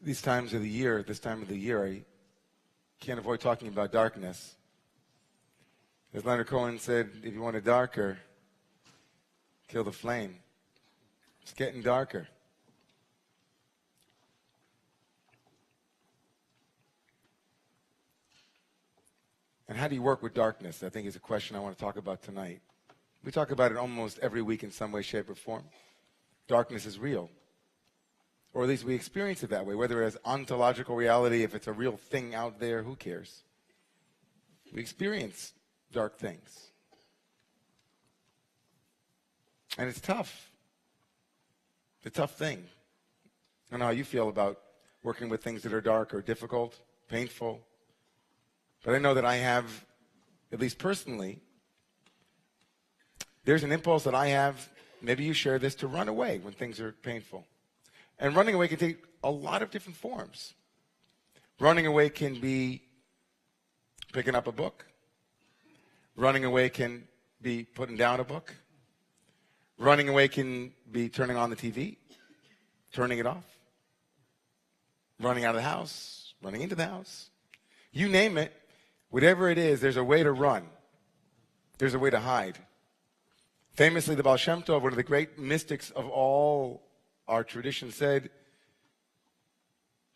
These times of the year, this time of the year, I can't avoid talking about darkness. As Leonard Cohen said, if you want it darker, kill the flame. It's getting darker. And how do you work with darkness? I think is a question I want to talk about tonight. We talk about it almost every week in some way, shape, or form. Darkness is real. Or at least we experience it that way. Whether it's ontological reality, if it's a real thing out there, who cares? We experience dark things. And it's tough. It's a tough thing. I don't know how you feel about working with things that are dark or difficult, painful. But I know that I have, at least personally, there's an impulse that I have, maybe you share this, to run away when things are painful. And running away can take a lot of different forms. Running away can be picking up a book. Running away can be putting down a book. Running away can be turning on the TV, turning it off. Running out of the house, running into the house. You name it, whatever it is, there's a way to run. There's a way to hide. Famously, the Baal Shem Tov, one of the great mystics of all our tradition, said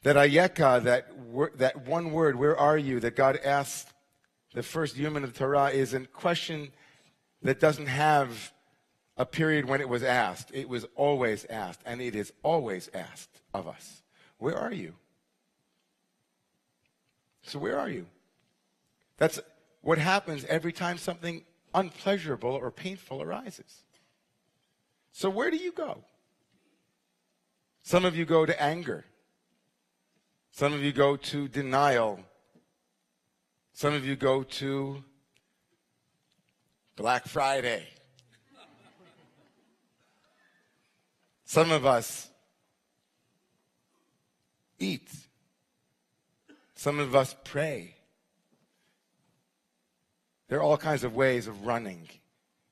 that ayeka, that one word, where are you, that God asked the first human of the Torah, is a question that doesn't have a period when it was asked. It was always asked, and it is always asked of us. Where are you? So where are you? That's what happens every time something unpleasurable or painful arises. So where do you go? Some of you go to anger. Some of you go to denial. Some of you go to Black Friday. Some of us eat. Some of us pray. There are all kinds of ways of running.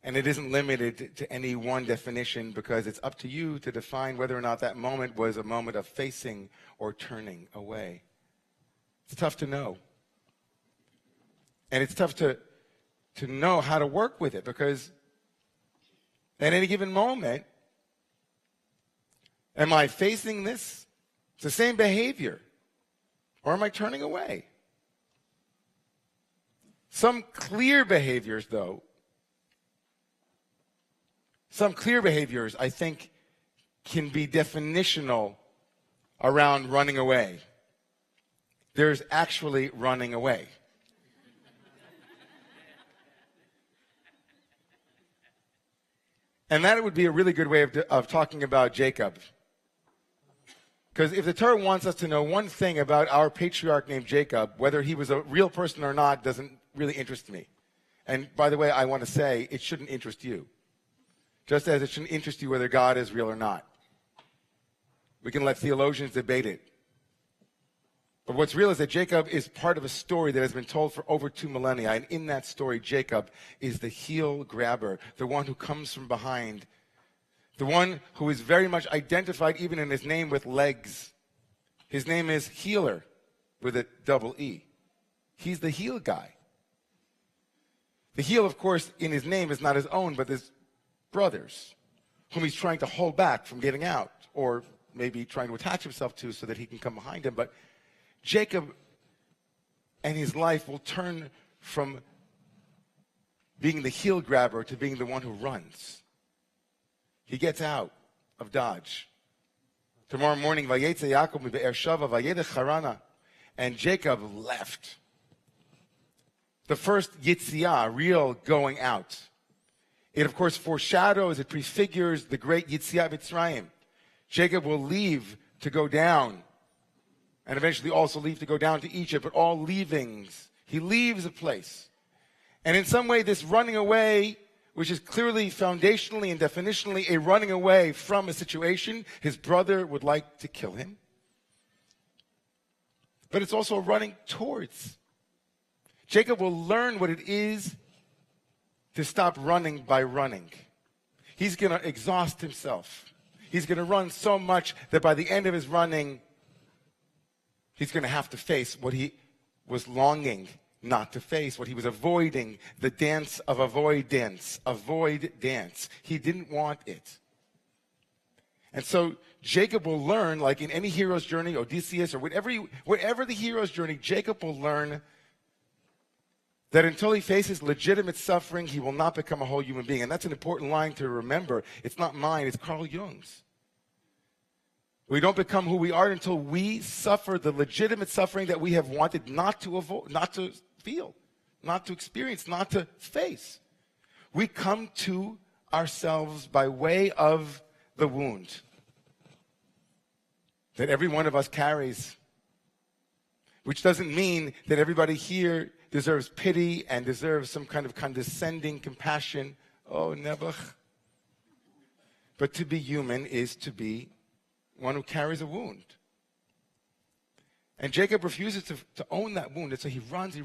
And it isn't limited to any one definition, because it's up to you to define whether or not that moment was a moment of facing or turning away. It's tough to know. And it's tough to know how to work with it, because at any given moment, am I facing this? It's the same behavior. Or am I turning away? Some clear behaviors, I think, can be definitional around running away. There's actually running away. And that would be a really good way of talking about Jacob. Because if the Torah wants us to know one thing about our patriarch named Jacob, whether he was a real person or not doesn't really interest me. And by the way, I want to say it shouldn't interest you. Just as it shouldn't interest you whether God is real or not. We can let theologians debate it. But what's real is that Jacob is part of a story that has been told for over 2 millennia. And in that story, Jacob is the heel grabber, the one who comes from behind, the one who is very much identified even in his name with legs. His name is Healer with a double E. He's the heel guy. The heel, of course, in his name is not his own, but his brothers, whom he's trying to hold back from getting out, or maybe trying to attach himself to so that he can come behind him. But Jacob and his life will turn from being the heel grabber to being the one who runs. He gets out of Dodge. Tomorrow morning, Vayetze Yaakov mi Be'er Sheva Vayedech Harana, and Jacob left. The first Yitziah, real going out. It, of course, foreshadows, it prefigures the great Yitziah Mitzrayim. Jacob will leave to go down, and eventually also leave to go down to Egypt, but all leavings. He leaves a place. And in some way, this running away, which is clearly foundationally and definitionally a running away from a situation, his brother would like to kill him. But it's also running towards. Jacob will learn what it is to stop running by running. He's going to exhaust himself. He's going to run so much that by the end of his running, He's going to have to face what he was longing not to face, what he was avoiding, the dance of avoidance, avoid dance. He didn't want it. And so Jacob will learn, like in any hero's journey, Odysseus, or whatever the hero's journey, Jacob will learn that until he faces legitimate suffering, he will not become a whole human being. And that's an important line to remember. It's not mine, it's Carl Jung's. We don't become who we are until we suffer the legitimate suffering that we have wanted not to avoid, not to feel, not to experience, not to face. We come to ourselves by way of the wound that every one of us carries, which doesn't mean that everybody here deserves pity and deserves some kind of condescending compassion. Oh, Nebuch. But to be human is to be one who carries a wound. And Jacob refuses to own that wound. And so he runs.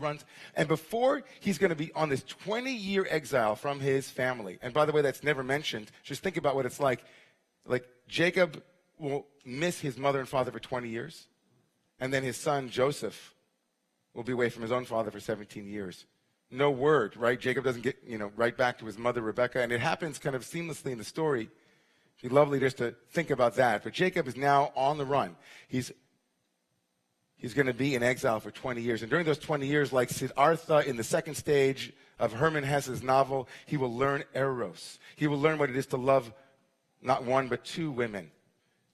And before he's going to be on this 20-year exile from his family, and by the way, that's never mentioned. Just think about what it's like. Like, Jacob will miss his mother and father for 20 years. And then his son, Joseph, will be away from his own father for 17 years. No word, right? Jacob doesn't get, right back to his mother, Rebekah. And it happens kind of seamlessly in the story. It'd be lovely just to think about that. But Jacob is now on the run. He's going to be in exile for 20 years. And during those 20 years, like Siddhartha in the second stage of Hermann Hesse's novel, he will learn eros. He will learn what it is to love not one but two women,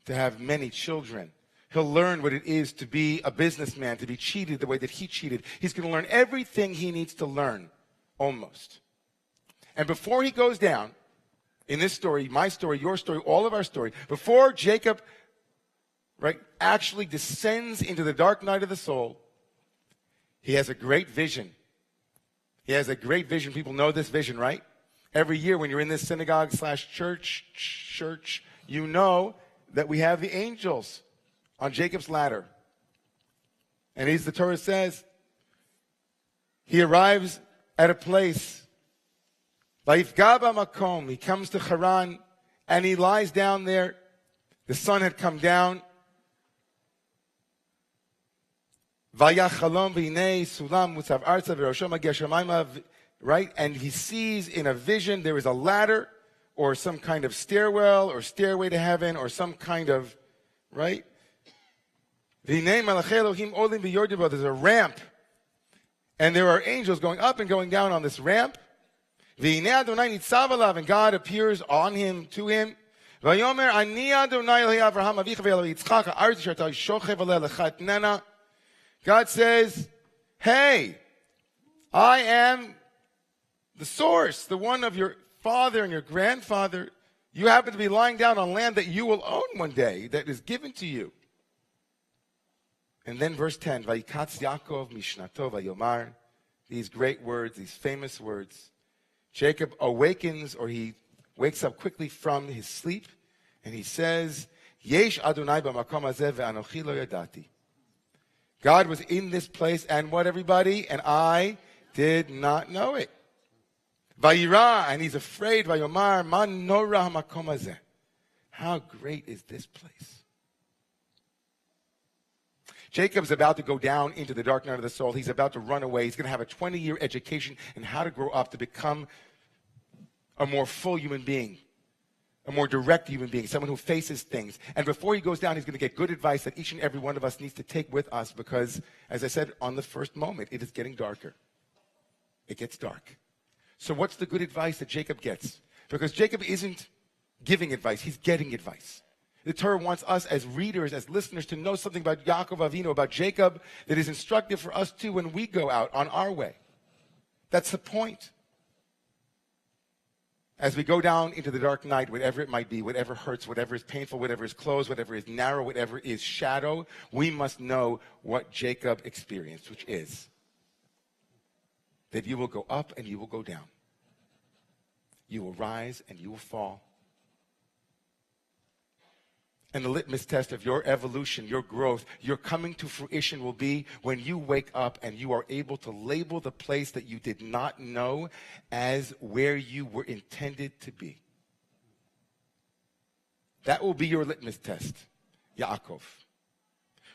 to have many children. He'll learn what it is to be a businessman, to be cheated the way that he cheated. He's going to learn everything he needs to learn, almost. And before he goes down, in this story, my story, your story, all of our story, before Jacob, actually descends into the dark night of the soul, he has a great vision. He has a great vision. People know this vision, right? Every year when you're in this synagogue/church, you know that we have the angels on Jacob's ladder. And as the Torah says, he arrives at a place. Vayifgaba makom. He comes to Haran and he lies down there. The sun had come down. Vayachalom v'inei sulam mutzav arza v'rosho magia shamayma. Right? And he sees in a vision there is a ladder or some kind of stairwell or stairway to heaven or some kind of, right? There's a ramp. And there are angels going up and going down on this ramp. And God appears on him, to him. God says, hey, I am the source, the one of your father and your grandfather. You happen to be lying down on land that you will own one day, that is given to you. And then verse 10, Vayikatz Yaakov Mishnato Vayomar, these great words, these famous words. Jacob awakens, or he wakes up quickly from his sleep, and he says, Yesh Adonai b'makom hazeh ve'anochi lo yadati. God was in this place, and what, everybody? And I did not know it. Vayira, and he's afraid. Vayomar, man nora hamakom hazeh. How great is this place? Jacob's about to go down into the dark night of the soul. He's about to run away. He's going to have a 20-year education in how to grow up to become a more full human being, a more direct human being, someone who faces things. And before he goes down, he's going to get good advice that each and every one of us needs to take with us because, as I said on the first moment, it is getting darker. It gets dark. So what's the good advice that Jacob gets? Because Jacob isn't giving advice. He's getting advice. The Torah wants us as readers, as listeners, to know something about Yaakov Avinu, about Jacob, that is instructive for us too when we go out on our way. That's the point. As we go down into the dark night, whatever it might be, whatever hurts, whatever is painful, whatever is closed, whatever is narrow, whatever is shadow, we must know what Jacob experienced, which is that you will go up and you will go down. You will rise and you will fall. And the litmus test of your evolution, your growth, your coming to fruition will be when you wake up and you are able to label the place that you did not know as where you were intended to be. That will be your litmus test, Yaakov.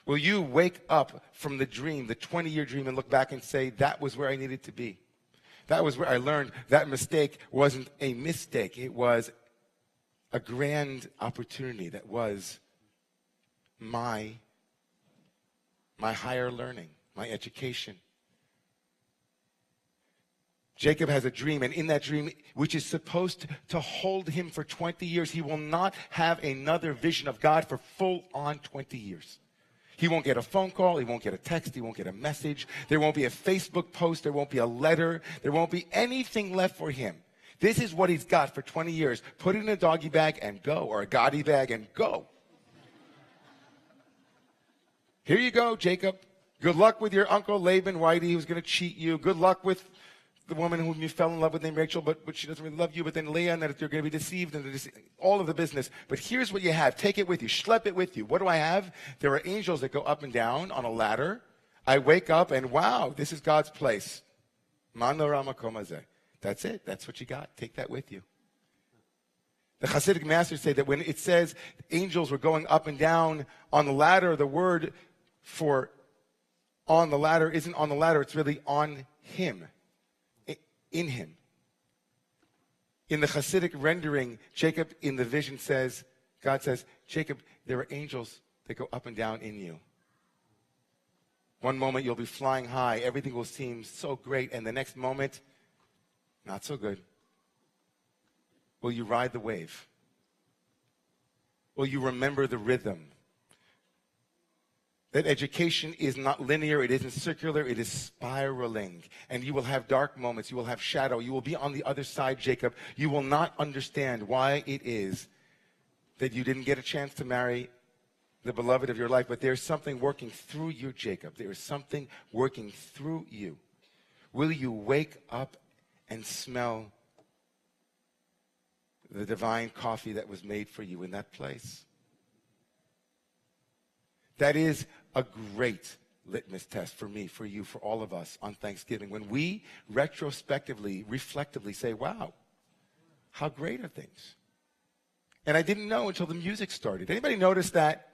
Will you wake up from the dream, the 20-year dream, and look back and say, that was where I needed to be? That was where I learned that mistake wasn't a mistake. It was a grand opportunity that was my higher learning, my education. Jacob has a dream, and in that dream, which is supposed to hold him for 20 years, he will not have another vision of God for full-on 20 years. He won't get a phone call, he won't get a text, he won't get a message, there won't be a Facebook post, there won't be a letter, there won't be anything left for him. This is what he's got for 20 years. Put it in a doggy bag and go, or a Gotti bag and go. Here you go, Jacob. Good luck with your uncle Laban, Whitey, who's going to cheat you. Good luck with the woman whom you fell in love with named Rachel, but she doesn't really love you, but then Leah, and that you're going to be deceived, and all of the business. But here's what you have. Take it with you. Schlep it with you. What do I have? There are angels that go up and down on a ladder. I wake up, and wow, this is God's place. Manorama komazeh. That's it. That's what you got. Take that with you. The Hasidic masters say that when it says angels were going up and down on the ladder, the word for on the ladder isn't on the ladder, it's really on him. In him. In the Hasidic rendering, Jacob in the vision says, God says, Jacob, there are angels that go up and down in you. One moment you'll be flying high, everything will seem so great, and the next moment, not so good. Will you ride the wave? Will you remember the rhythm? That education is not linear, it isn't circular, it is spiraling. And you will have dark moments, you will have shadow, you will be on the other side, Jacob. You will not understand why it is that you didn't get a chance to marry the beloved of your life, but there's something working through you, Jacob. There is something working through you. Will you wake up and smell the divine coffee that was made for you in that place? That is a great litmus test for me, for you, for all of us on Thanksgiving. When we retrospectively, reflectively say, wow, how great are things? And I didn't know until the music started. Anybody notice that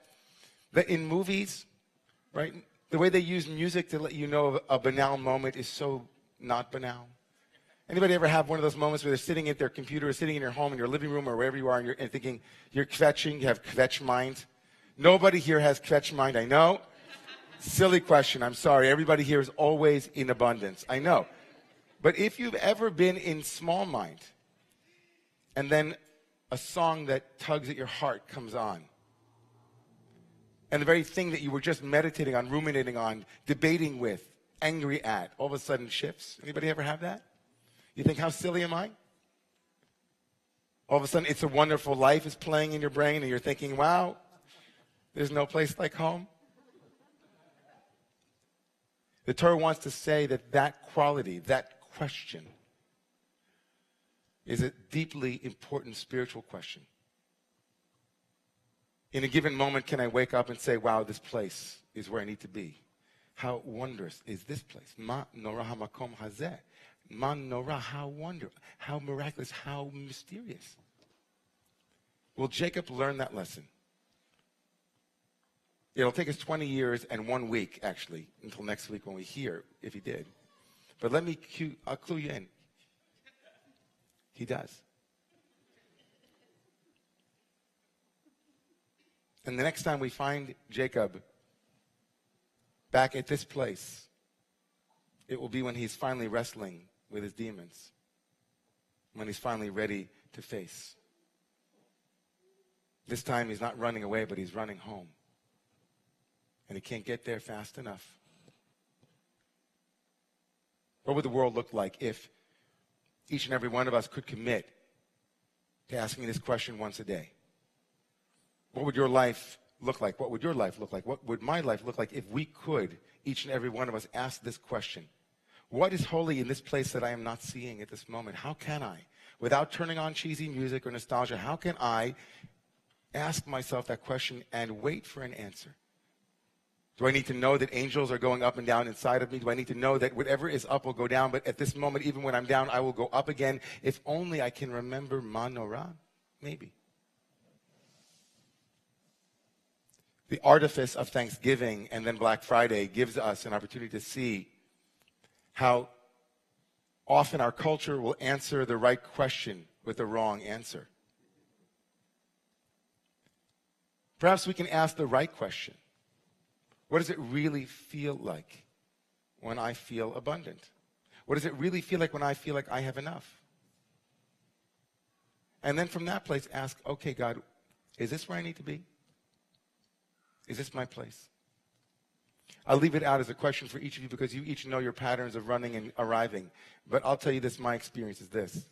in movies, right, the way they use music to let you know a banal moment is so not banal? Anybody ever have one of those moments where they're sitting at their computer or sitting in your home, in your living room or wherever you are, and thinking, you're kvetching, you have kvetch mind? Nobody here has kvetch mind, I know. Silly question, I'm sorry. Everybody here is always in abundance, I know. But if you've ever been in small mind, and then a song that tugs at your heart comes on, and the very thing that you were just meditating on, ruminating on, debating with, angry at, all of a sudden shifts. Anybody ever have that? You think, how silly am I? All of a sudden, It's a Wonderful Life is playing in your brain, and you're thinking, wow, there's no place like home. The Torah wants to say that quality, that question, is a deeply important spiritual question. In a given moment, can I wake up and say, wow, this place is where I need to be? How wondrous is this place? Ma nora hamakom hazeh. Ma nora, how wonderful, how miraculous, how mysterious. Will Jacob learn that lesson? It'll take us 20 years and 1 week, actually, until next week when we hear, if he did. But I'll clue you in. He does. And the next time we find Jacob back at this place, it will be when he's finally wrestling with his demons, when he's finally ready to face. This time he's not running away, but he's running home. And he can't get there fast enough. What would the world look like if each and every one of us could commit to asking this question once a day? What would your life look like? What would your life look like? What would my life look like if we could, each and every one of us, ask this question? What is holy in this place that I am not seeing at this moment? How can I, without turning on cheesy music or nostalgia, how can I ask myself that question and wait for an answer? Do I need to know that angels are going up and down inside of me? Do I need to know that whatever is up will go down, but at this moment, even when I'm down, I will go up again? If only I can remember Manorah, maybe. The artifice of Thanksgiving and then Black Friday gives us an opportunity to see how often our culture will answer the right question with the wrong answer. Perhaps we can ask the right question. What does it really feel like when I feel abundant? What does it really feel like when I feel like I have enough? And then from that place ask, okay, God, is this where I need to be? Is this my place? I'll leave it out as a question for each of you because you each know your patterns of running and arriving. But I'll tell you this, my experience is this,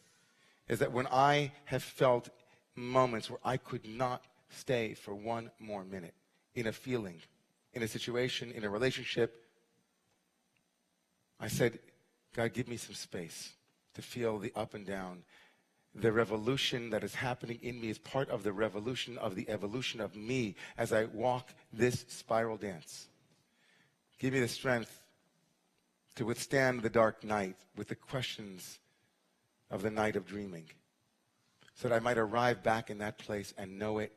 is that when I have felt moments where I could not stay for one more minute in a feeling, in a situation, in a relationship, I said, God, give me some space to feel the up and down. The revolution that is happening in me is part of the revolution of the evolution of me as I walk this spiral dance. Give me the strength to withstand the dark night with the questions of the night of dreaming, so that I might arrive back in that place and know it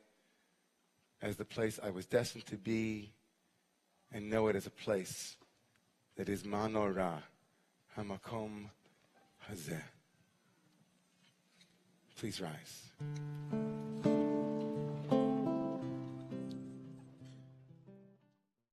as the place I was destined to be, and know it as a place that is Manorah Hamakom Hazeh. Please rise.